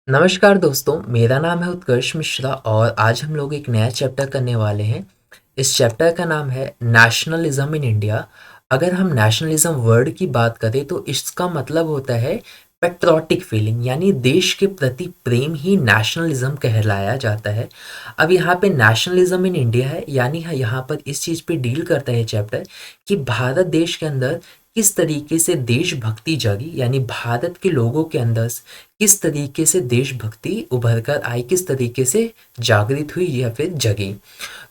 नमस्कार दोस्तों, मेरा नाम है उत्कर्ष मिश्रा और आज हम लोग एक नया चैप्टर करने वाले हैं। इस चैप्टर का नाम है नेशनलिज्म इन इंडिया। अगर हम नेशनलिज्म वर्ड की बात करें तो इसका मतलब होता है पेट्रोटिक फीलिंग, यानी देश के प्रति प्रेम ही नेशनलिज्म कहलाया जाता है। अब यहाँ पे नेशनलिज्म इन इंडिया है, यानी यहाँ पर इस चीज़ पे डील करता है चैप्टर कि भारत देश के अंदर किस तरीके से देशभक्ति जगी, यानी भारत के लोगों के अंदर किस तरीके से देशभक्ति उभर कर आई, किस तरीके से जागृत हुई या फिर जगी।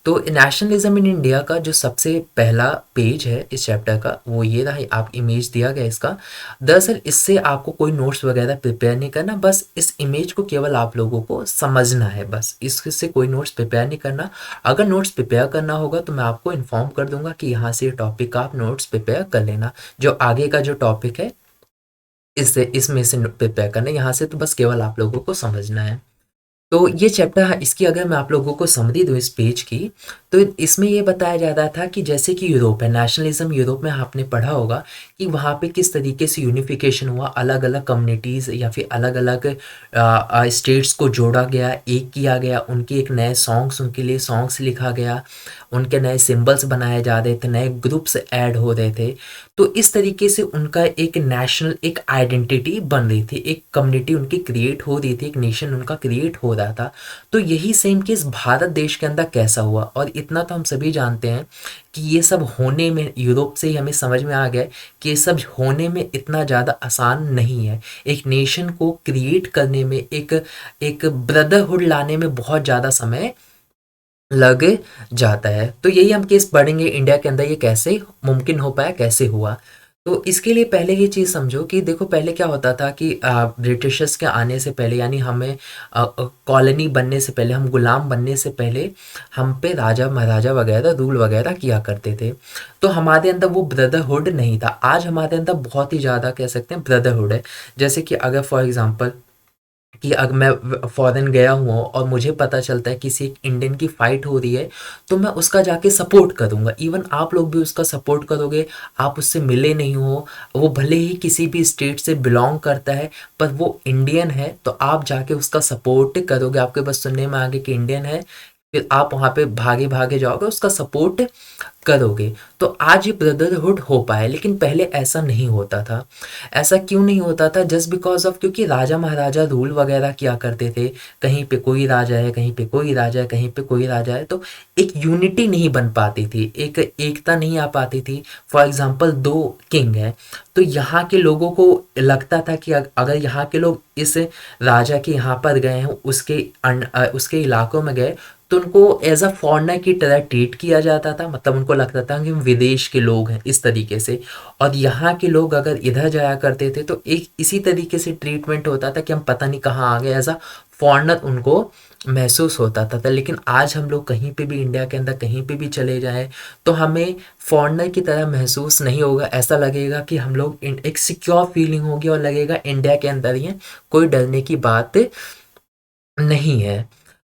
तो नेशनलिज्म इन इंडिया का जो सबसे पहला पेज है इस चैप्टर का वो ये रहा, आप इमेज दिया गया इसका। दरअसल इससे आपको कोई नोट्स वगैरह प्रिपेयर नहीं करना, बस इस इमेज को केवल आप लोगों को समझना है, बस इससे कोई नोट्स प्रिपेयर नहीं करना। अगर नोट्स प्रिपेयर करना होगा तो मैं आपको इन्फॉर्म कर दूंगा कि यहाँ से ये टॉपिक का आप नोट्स प्रिपेयर कर लेना। जो आगे का जो टॉपिक है इससे इसमें से प्रिपेयर करना, यहाँ से तो बस केवल आप लोगों को समझना है। तो ये चैप्टर है, इसकी अगर मैं आप लोगों को समरी दूँ इस पेज की, तो इसमें ये बताया जा रहा था कि जैसे कि यूरोप है, नेशनलिज्म यूरोप में आपने पढ़ा होगा कि वहाँ पे किस तरीके से यूनिफिकेशन हुआ, अलग अलग कम्युनिटीज़ या फिर अलग अलग स्टेट्स को जोड़ा गया, एक किया गया, उनके एक नए सॉन्ग्स, उनके लिए सॉन्ग्स लिखा गया, उनके नए सिंबल्स बनाए जा रहे थे, नए ग्रुप्स ऐड हो रहे थे। तो इस तरीके से उनका एक नेशनल एक आइडेंटिटी बन रही थी, एक कम्युनिटी उनकी क्रिएट हो रही थी, एक नेशन उनका क्रिएट हो रहा था। तो यही सेम केस भारत देश के अंदर कैसा हुआ, और इतना तो हम सभी जानते हैं कि ये सब होने में यूरोप से ही हमें समझ में आ गया कि ये सब होने में इतना ज़्यादा आसान नहीं है। एक नेशन को क्रिएट करने में, एक एक ब्रदरहुड लाने में बहुत ज़्यादा समय लग जाता है। तो यही हम केस पढ़ेंगे इंडिया के अंदर ये कैसे मुमकिन हो पाया, कैसे हुआ। तो इसके लिए पहले ये चीज़ समझो कि देखो पहले क्या होता था कि ब्रिटिशर्स के आने से पहले, यानी हमें कॉलोनी बनने से पहले, हम गुलाम बनने से पहले हम पे राजा महाराजा वगैरह रूल वगैरह किया करते थे। तो हमारे अंदर वो ब्रदरहुड नहीं था। आज हमारे अंदर बहुत ही ज़्यादा कह सकते हैं ब्रदरहुड है। जैसे कि अगर फॉर एग्ज़ाम्पल कि अगर मैं फॉरेन गया हुआ हूँ और मुझे पता चलता है किसी एक इंडियन की फाइट हो रही है, तो मैं उसका जाके सपोर्ट करूँगा। इवन आप लोग भी उसका सपोर्ट करोगे। आप उससे मिले नहीं हो, वो भले ही किसी भी स्टेट से बिलोंग करता है, पर वो इंडियन है, तो आप जाके उसका सपोर्ट करोगे। आपके बस सुनने में आ गया कि इंडियन है, फिर आप वहाँ पे भागे भागे जाओगे, उसका सपोर्ट करोगे। तो आज ये ब्रदरहुड हो पाया, लेकिन पहले ऐसा नहीं होता था। ऐसा क्यों नहीं होता था? जस्ट बिकॉज ऑफ, क्योंकि राजा महाराजा रूल वगैरह किया करते थे। कहीं पे कोई राजा है, कहीं पे कोई राजा है, कहीं पे कोई राजा है, तो एक यूनिटी नहीं बन पाती थी, एक एकता नहीं आ पाती थी। फॉर एग्जाम्पल दो किंग है, तो यहाँ के लोगों को लगता था कि अगर यहाँ के लोग इस राजा के यहाँ पर गए हैं, उसके इलाकों में गए, तो उनको एज अ फॉरेनर की तरह ट्रीट किया जाता था। मतलब उनको लगता था कि हम विदेश के लोग हैं इस तरीके से। और यहाँ के लोग अगर इधर जाया करते थे तो एक इसी तरीके से ट्रीटमेंट होता था कि हम पता नहीं कहाँ आ गए, एज अ फॉरेनर उनको महसूस होता था। लेकिन आज हम लोग कहीं पे भी इंडिया के अंदर कहीं पे भी चले जाएं तो हमें फॉरेनर की तरह महसूस नहीं होगा। ऐसा लगेगा कि हम लोग एक सिक्योर फीलिंग होगी और लगेगा इंडिया के अंदर ही है, कोई डरने की बात नहीं है।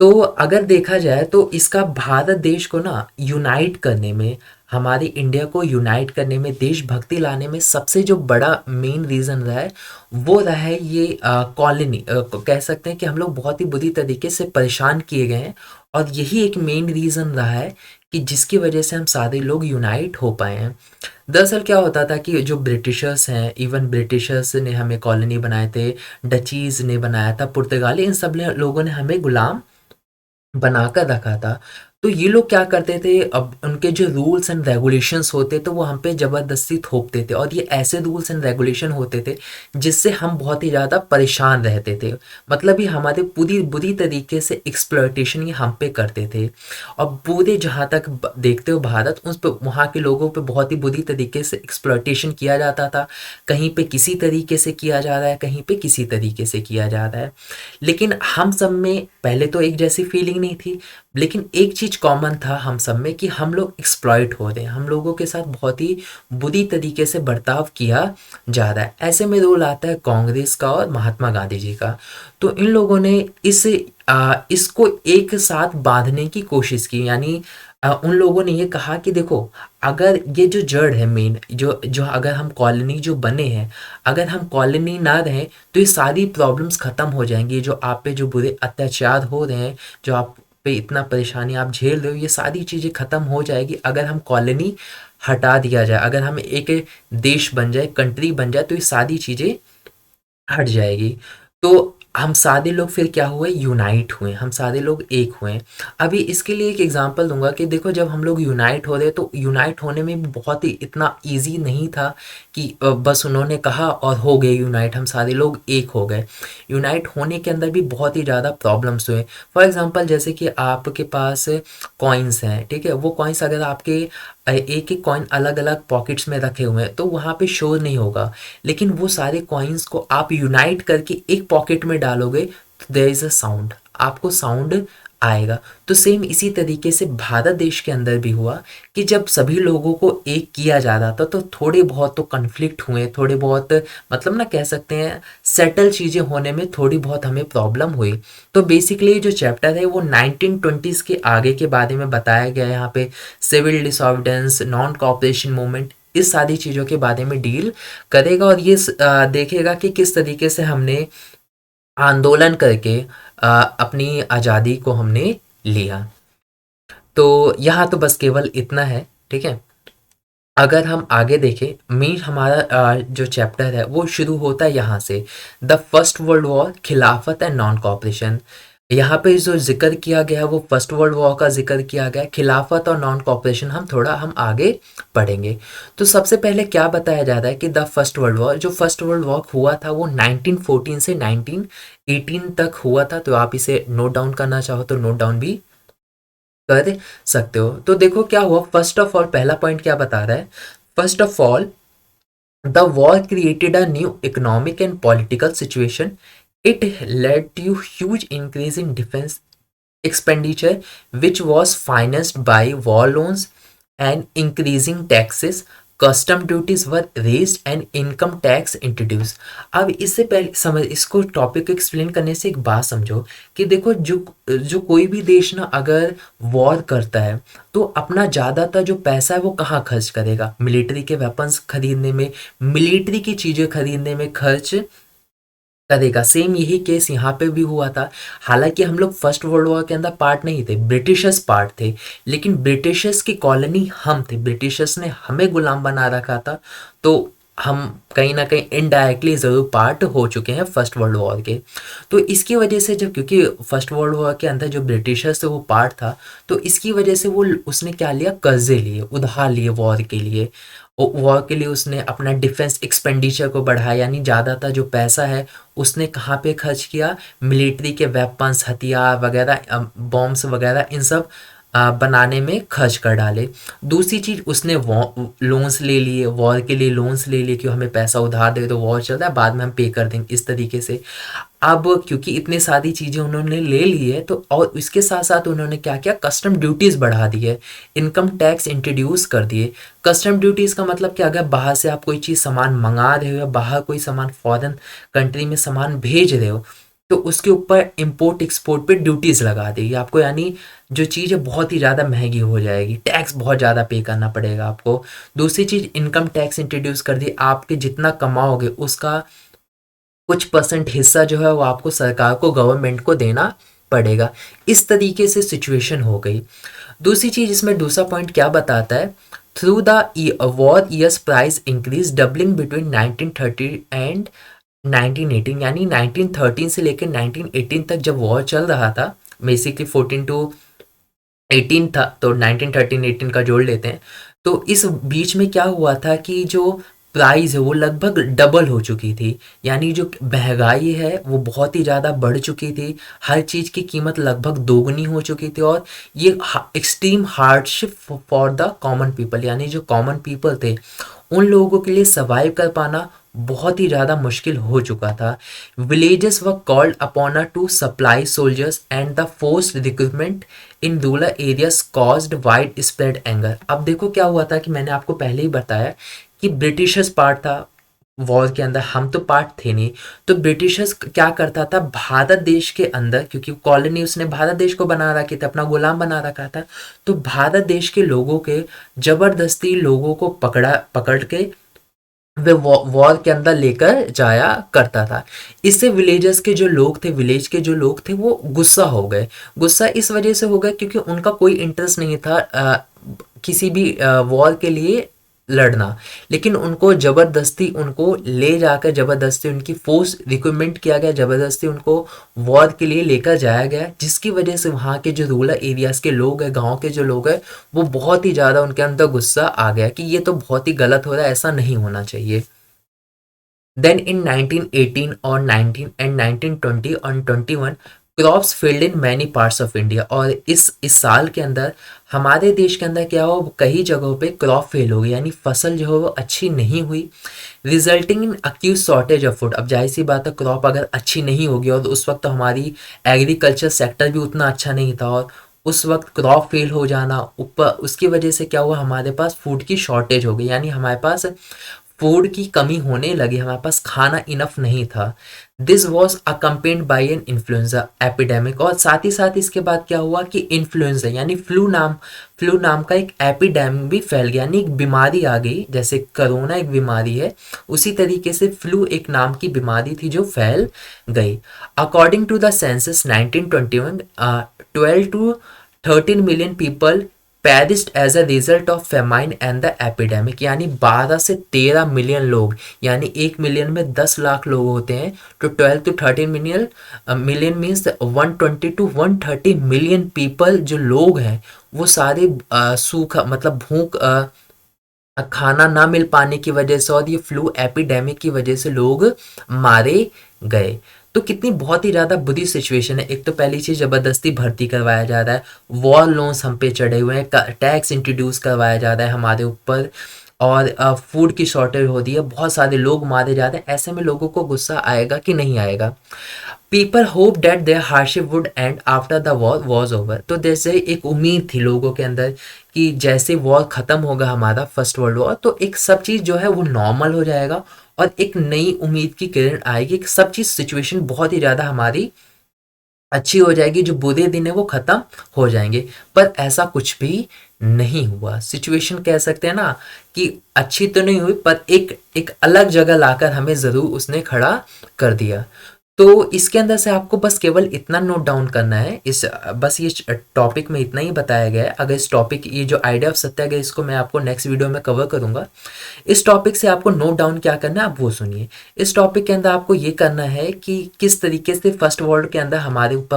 तो अगर देखा जाए तो इसका भारत देश को ना यूनाइट करने में, हमारे इंडिया को यूनाइट करने में, देशभक्ति लाने में सबसे जो बड़ा मेन रीज़न रहा है वो रहा है ये कॉलोनी। कह सकते हैं कि हम लोग बहुत ही बुरी तरीके से परेशान किए गए हैं, और यही एक मेन रीज़न रहा है कि जिसकी वजह से हम सारे लोग यूनाइट हो पाए हैं। दरअसल क्या होता था कि जो ब्रिटिशर्स हैं, इवन ब्रिटिशर्स ने हमें कॉलोनी बनाए थे, डचीज़ ने बनाया था, पुर्तगाली, इन सब लोगों ने हमें गुलाम बनाकर रखा था। तो ये लोग क्या करते थे, अब उनके जो रूल्स एंड रेगुलेशंस होते थे वो हम पे ज़बरदस्ती थोपते थे, और ये ऐसे रूल्स एंड रेगुलेशन होते थे जिससे हम बहुत ही ज़्यादा परेशान रहते थे। मतलब ये हमारे पूरी बुरी तरीके से एक्सप्लॉयटेशन ये हम पे करते थे। और पूरे जहाँ तक देखते हो भारत, उस पे वहाँ के लोगों पे बहुत ही बुरी तरीके से एक्सप्लॉयटेशन किया जाता था। कहीं पे किसी तरीके से किया जा रहा है, कहीं पे किसी तरीके से किया जा रहा है। लेकिन हम सब में पहले तो एक जैसी फीलिंग नहीं थी, लेकिन एक चीज़ कॉमन था हम सब में कि हम लोग एक्सप्लॉइट हो रहे हैं, हम लोगों के साथ बहुत ही बुरी तरीके से बर्ताव किया जा रहा है। ऐसे में रोल आता है कांग्रेस का और महात्मा गांधी जी का। तो इन लोगों ने इसको एक साथ बांधने की कोशिश की, यानी उन लोगों ने ये कहा कि देखो, अगर ये जो जड़ है मेन, जो जो अगर हम कॉलोनी जो बने हैं, अगर हम कॉलोनी ना रहें तो ये सारी प्रॉब्लम्स खत्म हो जाएंगी। जो आप पे जो बुरे अत्याचार हो रहे हैं, जो आप पे इतना परेशानी आप झेल रहे हो, ये सारी चीज़ें खत्म हो जाएगी अगर हम कॉलोनी हटा दिया जाए, अगर हम एक देश बन जाए, कंट्री बन जाए, तो ये सारी चीज़ें हट जाएगी। तो हम सारे लोग फिर क्या हुए, यूनाइट हुए, हम सारे लोग एक हुए। अभी इसके लिए एक एग्जांपल दूंगा कि देखो, जब हम लोग यूनाइट हो रहे तो यूनाइट होने में भी बहुत ही इतना इजी नहीं था कि बस उन्होंने कहा और हो गए यूनाइट, हम सारे लोग एक हो गए। यूनाइट होने के अंदर भी बहुत ही ज़्यादा प्रॉब्लम्स हुए। फॉर एग्जांपल जैसे कि आपके पास कॉइन्स हैं, ठीक है, वो कॉइन्स अगर आपके एक एक कॉइन अलग अलग पॉकेट्स में रखे हुए हैं तो वहाँ पे शो नहीं होगा। लेकिन वो सारे कॉइन्स को आप यूनाइट करके एक पॉकेट में डालोगे तो देयर इज अ साउंड, आपको साउंड आएगा। तो सेम इसी तरीके से भारत देश के अंदर भी हुआ कि जब सभी लोगों को एक किया जा रहा था तो थोड़े बहुत तो कन्फ्लिक्ट हुए, थोड़े बहुत मतलब ना कह सकते हैं सेटल चीज़ें होने में थोड़ी बहुत हमें प्रॉब्लम हुई। तो बेसिकली जो चैप्टर है वो 1920s के आगे के बारे में बताया गया है यहाँ पे। सिविल डिसऑर्डेंस, नॉन कॉपरेशन मूवमेंट, इस सारी चीज़ों के बारे में डील करेगा और ये देखेगा कि किस तरीके से हमने आंदोलन करके अपनी आज़ादी को हमने लिया। तो यहाँ तो बस केवल इतना है, ठीक है। अगर हम आगे देखें, मेन हमारा जो चैप्टर है वो शुरू होता है यहाँ से, द फर्स्ट वर्ल्ड वॉर, खिलाफत एंड नॉन कॉपरेशन। यहाँ पे जो जिक्र किया गया है वो फर्स्ट वर्ल्ड वॉर का जिक्र किया गया है। खिलाफत और नॉन कॉपरेशन हम आगे पढ़ेंगे। तो सबसे पहले क्या बताया जा रहा है कि द फर्स्ट वर्ल्ड वॉर, जो फर्स्ट वर्ल्ड वॉर हुआ था वो 1914 से 1918 तक हुआ था। तो आप इसे नोट डाउन करना चाहो तो नोट डाउन भी कर सकते हो। तो देखो क्या हुआ, फर्स्ट ऑफ ऑल पहला पॉइंट क्या बता रहा है, first of all the war created a new economic and political situation. It led to huge increase in defence expenditure which was financed by war loans and increasing taxes. Custom duties were raised and income tax introduced. अब इससे पहले समझ, इसको topic को explain करने से एक बात समझो कि देखो, जो जो कोई भी देश ना अगर वॉर करता है तो अपना ज़्यादातर जो पैसा है वो कहाँ खर्च करेगा, मिलिट्री के वेपन्स खरीदने में, मिलिट्री की चीज़ें खरीदने में खर्च करेगा। सेम यही केस यहाँ पे भी हुआ था। हालांकि हम लोग फर्स्ट वर्ल्ड वॉर के अंदर पार्ट नहीं थे, ब्रिटिशर्स पार्ट थे, लेकिन ब्रिटिशर्स की कॉलोनी हम थे, ब्रिटिशर्स ने हमें गुलाम बना रखा था। तो हम कहीं ना कहीं इनडायरेक्टली ज़रूर पार्ट हो चुके हैं फर्स्ट वर्ल्ड वॉर के। तो इसकी वजह से जब, क्योंकि फर्स्ट वर्ल्ड वॉर के अंदर जो ब्रिटिशर्स थे वो पार्ट था, तो इसकी वजह से वो उसने क्या लिया, कर्जे लिए, उधार लिए वॉर के लिए। वॉर के लिए उसने अपना डिफेंस एक्सपेंडिचर को बढ़ाया, यानी ज़्यादातर जो पैसा है उसने कहाँ पे खर्च किया, मिलिट्री के वेपन्स, हथियार वगैरह, बॉम्ब्स वगैरह, इन सब बनाने में खर्च कर डाले। दूसरी चीज़, उसने लोन्स ले लिए, वॉर के लिए लोन्स ले लिए कि हमें पैसा उधार दे दो, वॉर चल रहा है, बाद में हम पे कर देंगे, इस तरीके से। अब क्योंकि इतने सारी चीज़ें उन्होंने ले ली है तो, और इसके साथ साथ उन्होंने क्या किया, कस्टम ड्यूटीज़ बढ़ा दी है, इनकम टैक्स इंट्रोड्यूस कर दिए। कस्टम ड्यूटीज़ का मतलब क्या, अगर बाहर से आप कोई चीज़ सामान मंगा रहे हो या बाहर कोई सामान फॉरेन कंट्री में सामान भेज रहे हो तो उसके ऊपर इंपोर्ट एक्सपोर्ट पे ड्यूटीज़ लगा देगी आपको, यानी जो चीज़ है बहुत ही ज़्यादा महंगी हो जाएगी, टैक्स बहुत ज़्यादा पे करना पड़ेगा आपको। दूसरी चीज़, इनकम टैक्स इंट्रोड्यूस कर दी, आपके जितना कमाओगे उसका कुछ परसेंट हिस्सा जो है वो आपको सरकार को, गवर्नमेंट को देना पड़ेगा। इस तरीके से सिचुएशन हो गई। दूसरी चीज़, इसमें दूसरा पॉइंट क्या बताता है, through the war years price increase doubling between 1930 and 1918, यानी 1913 से लेकर 1918 तक जब वॉर चल रहा था, बेसिकली 14 टू 18 था, तो 1913-18 का जोड़ लेते हैं। तो इस बीच में क्या हुआ था कि जो प्राइस है वो लगभग डबल हो चुकी थी, यानी जो महंगाई है वो बहुत ही ज़्यादा बढ़ चुकी थी, हर चीज़ की कीमत लगभग दोगुनी हो चुकी थी, और ये extreme hardship for the common people, यानी जो कॉमन पीपल थे उन लोगों के लिए सर्वाइव कर पाना बहुत ही ज़्यादा मुश्किल हो चुका था। Villages were called upon two supply soldiers and the forced recruitment in rural areas caused wide spread anger. अब देखो क्या हुआ था कि मैंने आपको पहले ही बताया कि ब्रिटिशर्स पार्ट था, वॉर के अंदर हम तो पार्ट थे नहीं। तो ब्रिटिशर्स क्या करता था भारत देश के अंदर, क्योंकि कॉलोनी उसने भारत देश को बना रखी थी, अपना गुलाम बना रखा था, तो भारत देश के लोगों के जबरदस्ती लोगों को पकड़ के वे वॉर के अंदर लेकर जाया करता था। इससे विलेजर्स के जो लोग थे, विलेज के जो लोग थे, वो गुस्सा हो गए। गुस्सा इस वजह से हो गया क्योंकि उनका कोई इंटरेस्ट नहीं था किसी भी वॉर के लिए लड़ना, लेकिन उनको जबरदस्ती उनको ले जाकर जबरदस्ती उनकी फोर्स रिक्रूटमेंट किया गया, जबरदस्ती उनको वॉर के लिए लेकर जाया गया, जिसकी वजह से वहाँ के जो रूरल एरियाज के लोग हैं, गांव के जो लोग हैं, वो बहुत ही ज़्यादा उनके अंदर गुस्सा आ गया कि ये तो बहुत ही गलत हो रहा है, ऐसा नहीं होना चाहिए। Then in 1918 or 19 and 1920 and 21 crops failed in many parts of India. और इस साल के अंदर हमारे देश के अंदर क्या हुआ, कई जगहों पे क्रॉप फेल हो गई, यानी फसल जो है वो अच्छी नहीं हुई, resulting in acute shortage of food. अब जाहिर सी बात है, क्रॉप अगर अच्छी नहीं होगी, और उस वक्त तो हमारी एग्रीकल्चर सेक्टर भी उतना अच्छा नहीं था, और उस वक्त क्रॉप फेल हो जाना ऊपर, उसकी वजह से क्या हुआ, हमारे पास फूड की शॉर्टेज हो गई, यानी हमारे पास फूड की कमी होने लगी, हमारे पास खाना इनफ नहीं था। This was accompanied by N influenza epidemic. और साथ ही साथ इसके बाद क्या हुआ कि इन्फ्लुएंजा यानी फ्लू नाम का एक एपिडेमिक भी फैल गया, यानी एक बीमारी आ गई। जैसे कोरोना एक बीमारी है, उसी तरीके से फ्लू एक नाम की बीमारी थी जो फैल गई। According to the census 1921 12 to 13 million people perished as a result of famine and the epidemic. यानी 12 से 13 मिलियन लोग, यानी 1 मिलियन में 10 लाख लोग होते हैं, तो 12 to 13 million means 120 to 130 million people जो लोग हैं, वो सारे सूखा मतलब भूख खाना ना मिल पाने की वजह से और ये फ्लू एपिडेमिक की वजह से लोग मारे गए। तो कितनी बहुत ही ज़्यादा बुरी सिचुएशन है। एक तो पहली चीज़ ज़बरदस्ती भर्ती करवाया जा रहा है, वॉर लोन्स हम पे चढ़े हुए हैं, टैक्स इंट्रोड्यूस करवाया जा रहा है हमारे ऊपर, और फूड की शॉर्टेज हो रही है, बहुत सारे लोग मारे जा रहे हैं। ऐसे में लोगों को गुस्सा आएगा कि नहीं आएगा। People hope that their hardship would end after the war was over. तो जैसे एक उम्मीद थी लोगों के अंदर कि जैसे वॉर ख़त्म होगा हमारा फर्स्ट वर्ल्ड वॉर, तो एक सब चीज़ जो है वो नॉर्मल हो जाएगा और एक नई उम्मीद की किरण आएगी, सब चीज़ सिचुएशन बहुत ही ज़्यादा हमारी अच्छी हो जाएगी, जो बुरे दिन है वो ख़त्म हो जाएंगे। पर ऐसा कुछ भी नहीं हुआ। सिचुएशन कह सकते हैं ना कि अच्छी तो नहीं हुई, पर एक एक अलग जगह लाकर हमें ज़रूर उसने खड़ा कर दिया। तो इसके अंदर से आपको बस केवल इतना नोट डाउन करना है, बस ये टॉपिक में इतना ही बताया गया है। अगर इस टॉपिक, ये जो आइडिया ऑफ सत्याग्रह, इसको मैं आपको नेक्स्ट वीडियो में कवर करूंगा। इस टॉपिक से आपको नोट डाउन क्या करना है आप वो सुनिए। इस टॉपिक के अंदर आपको ये करना है कि किस तरीके से फर्स्ट वर्ल्ड के अंदर हमारे ऊपर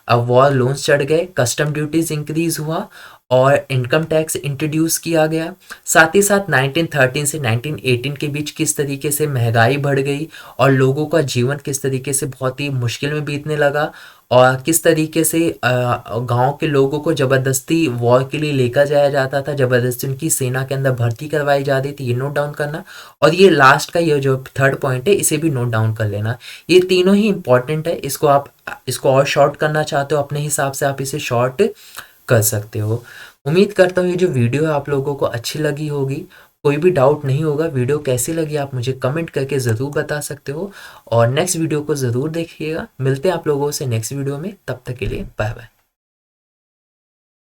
वॉर लोन्स चढ़ गए, कस्टम ड्यूटीज इंक्रीज हुआ और इनकम टैक्स इंट्रोड्यूस किया गया। साथ ही साथ 1913 से 1918 के बीच किस तरीके से महंगाई बढ़ गई और लोगों का जीवन किस तरीके से बहुत ही मुश्किल में बीतने लगा, और किस तरीके से गांव के लोगों को ज़बरदस्ती वॉर के लिए लेकर जाया जाता था, ज़बरदस्ती उनकी सेना के अंदर भर्ती करवाई जाती थी। ये नोट डाउन करना। और ये लास्ट का ये जो थर्ड पॉइंट है, इसे भी नोट डाउन कर लेना। ये तीनों ही इंपॉर्टेंट है। इसको और शॉर्ट करना चाहते हो अपने हिसाब से आप इसे शॉर्ट कर सकते हो। उम्मीद करता हूँ ये जो वीडियो है आप लोगों को अच्छी लगी होगी। कोई भी डाउट नहीं होगा, वीडियो कैसी लगी आप मुझे कमेंट करके ज़रूर बता सकते हो, और नेक्स्ट वीडियो को ज़रूर देखिएगा। मिलते हैं आप लोगों से नेक्स्ट वीडियो में, तब तक के लिए बाय बाय।